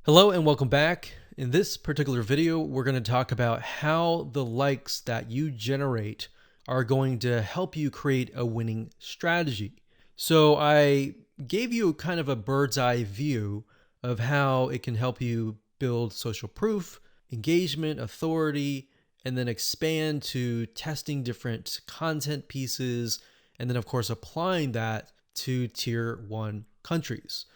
Hello and welcome back. In this particular video, we're going to talk about how the likes that you generate are going to help you create a winning strategy. So I gave you kind of a bird's eye view of how it can help you build social proof, engagement, authority, and then expand to testing different content pieces, and then of course applying that to tier 1 countries.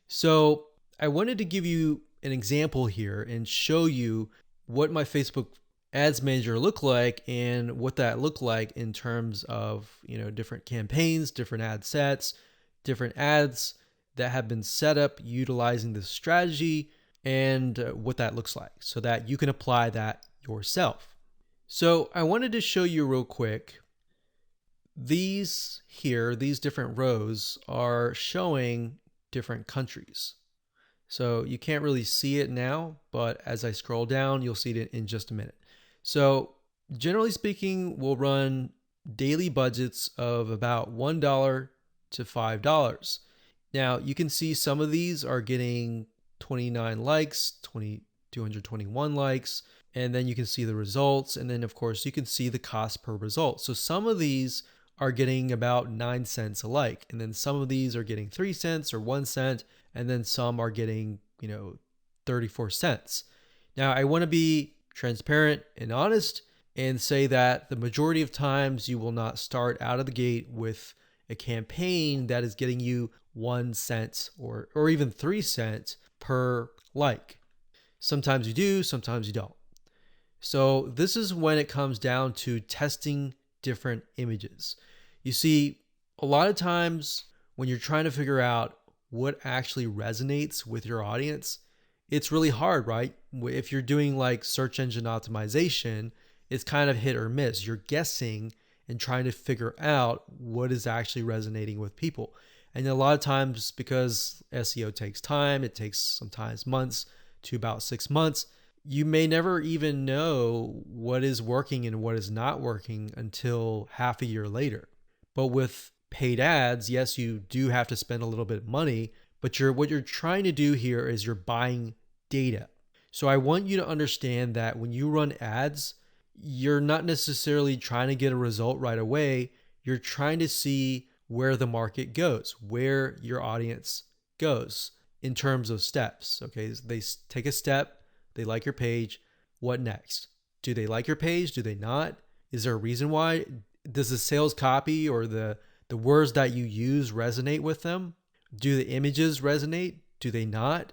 So I wanted to give you an example here and show you what my Facebook ads manager looked like and what that looked like in terms of, different campaigns, different ad sets, different ads that have been set up utilizing this strategy, and what that looks like so that you can apply that yourself. So I wanted to show you real quick. These different rows are showing different countries. So you can't really see it now, but as I scroll down, you'll see it in just a minute. So generally speaking, we'll run daily budgets of about $1 to $5. Now you can see some of these are getting 29 likes, 221 likes, and then you can see the results. And then of course you can see the cost per result. So some of these are getting about 9 cents a like, and then some of these are getting 3 cents or 1 cent, and then some are getting 34 cents. Now I want to be transparent and honest and say that the majority of times you will not start out of the gate with a campaign that is getting you 1 cent or even 3 cents per like. Sometimes you do, sometimes you don't. So this is when it comes down to testing different images. You see, a lot of times when you're trying to figure out what actually resonates with your audience, it's really hard, right? If you're doing like search engine optimization, it's kind of hit or miss. You're guessing and trying to figure out what is actually resonating with people. And a lot of times, because SEO takes time, it takes sometimes months to about 6 months, you may never even know what is working and what is not working until half a year later. But with paid ads, yes, you do have to spend a little bit of money, but what you're trying to do here is you're buying data. So I want you to understand that when you run ads, you're not necessarily trying to get a result right away. You're trying to see where the market goes, where your audience goes in terms of steps. Okay, they take a step, they like your page. What next? Do they like your page? Do they not? Is there a reason why? Does the sales copy or the words that you use resonate with them? Do the images resonate? Do they not?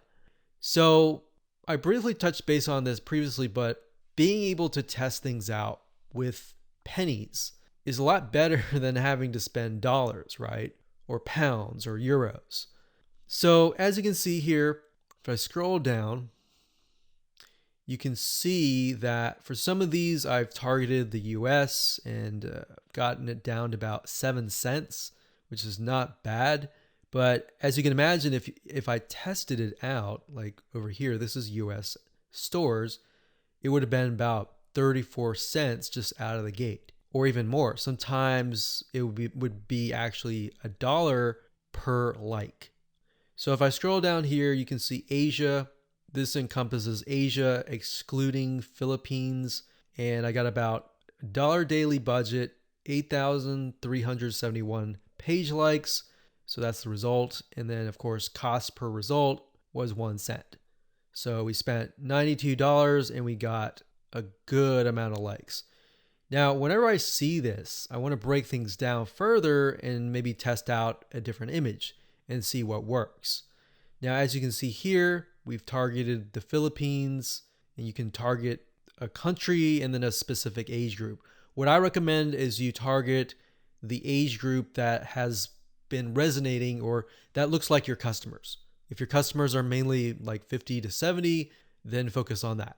So I briefly touched base on this previously, but being able to test things out with pennies is a lot better than having to spend dollars, right? Or pounds or euros. So as you can see here, if I scroll down, you can see that for some of these, I've targeted the US and gotten it down to about 7 cents, which is not bad. But as you can imagine, if I tested it out, like over here, this is US stores, it would have been about 34 cents just out of the gate, or even more. Sometimes it would be actually $1 per like. So if I scroll down here, you can see Asia. This encompasses Asia, excluding Philippines. And I got about $1 daily budget, 8,371 page likes. So that's the result. And then, of course, cost per result was 1 cent. So we spent $92 and we got a good amount of likes. Now, whenever I see this, I want to break things down further and maybe test out a different image and see what works. Now, as you can see here, we've targeted the Philippines, and you can target a country and then a specific age group. What I recommend is you target the age group that has been resonating or that looks like your customers. If your customers are mainly like 50 to 70, then focus on that.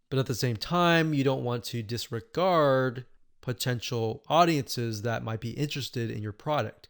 But at the same time, you don't want to disregard potential audiences that might be interested in your product.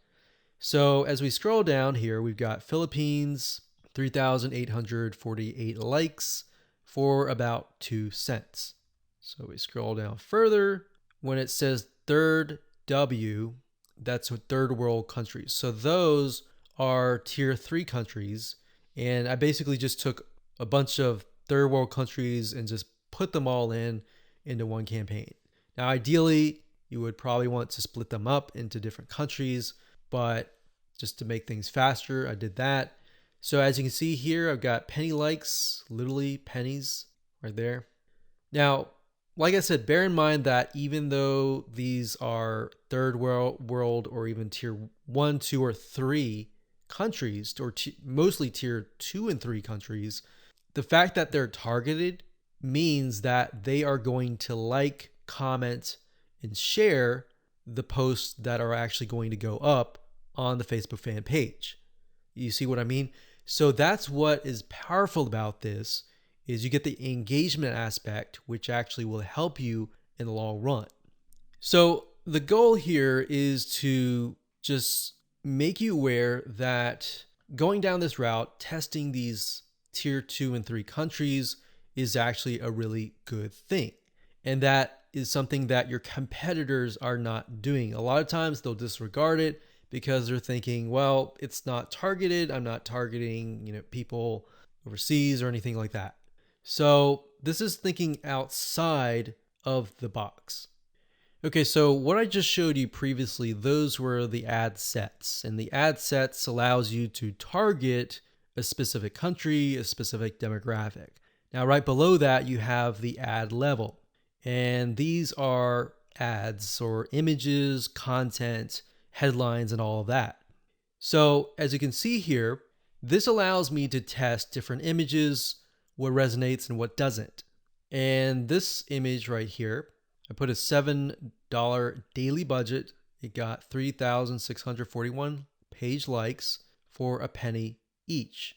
So as we scroll down here, we've got Philippines, 3,848 likes for about 2 cents. So we scroll down further. When it says third W, that's third world countries. So those are tier 3 countries. And I basically just took a bunch of third world countries and just put them all into one campaign. Now, ideally, you would probably want to split them up into different countries, but just to make things faster, I did that. So as you can see here, I've got penny likes, literally pennies right there. Now, like I said, bear in mind that even though these are third world or even tier 1, 2, or 3 countries, or mostly tier 2 and 3 countries, the fact that they're targeted means that they are going to like, comment, and share the posts that are actually going to go up on the Facebook fan page. You see what I mean? So that's what is powerful about this, is you get the engagement aspect, which actually will help you in the long run. So the goal here is to just make you aware that going down this route, testing these tier 2 and 3 countries is actually a really good thing. And that is something that your competitors are not doing. A lot of times they'll disregard it because they're thinking, well, it's not targeted. I'm not targeting, people overseas or anything like that. So this is thinking outside of the box. Okay, so what I just showed you previously, those were the ad sets. And the ad sets allows you to target a specific country, a specific demographic. Now, right below that, you have the ad level. And these are ads or images, content, headlines, and all of that. So as you can see here, this allows me to test different images, what resonates and what doesn't. And this image right here, I put a $7 daily budget. It got 3,641 page likes for a penny each.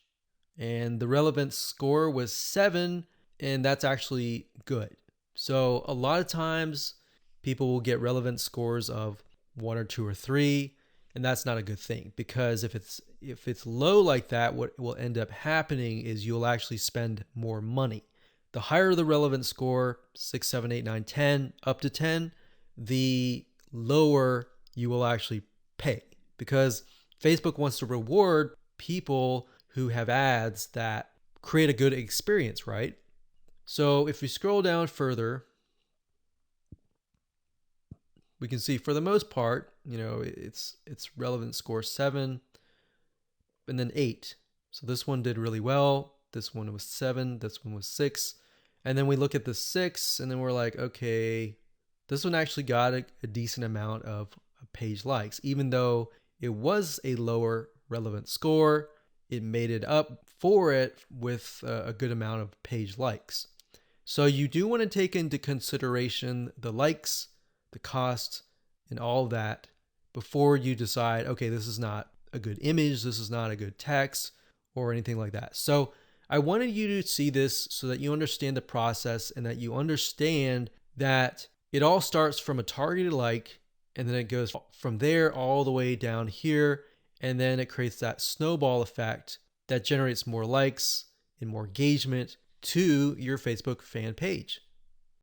And the relevance score was 7, and that's actually good. So a lot of times people will get relevance scores of 1 or 2 or 3, and that's not a good thing, because if it's low like that, what will end up happening is you'll actually spend more money. The higher the relevance score, 6, 7, 8, 9, 10, up to 10, the lower you will actually pay, because Facebook wants to reward people who have ads that create a good experience, right? So if we scroll down further, we can see for the most part, it's relevant score 7 and then 8. So this one did really well. This one was 7. This one was 6. And then we look at the 6 and then we're like, okay, this one actually got a decent amount of page likes. Even though it was a lower relevant score, it made it up for it with a good amount of page likes. So you do want to take into consideration the likes, the cost, and all of that before you decide, okay, this is not a good image, this is not a good text, or anything like that. So I wanted you to see this so that you understand the process and that you understand that it all starts from a targeted like, and then it goes from there all the way down here, and then it creates that snowball effect that generates more likes and more engagement to your Facebook fan page.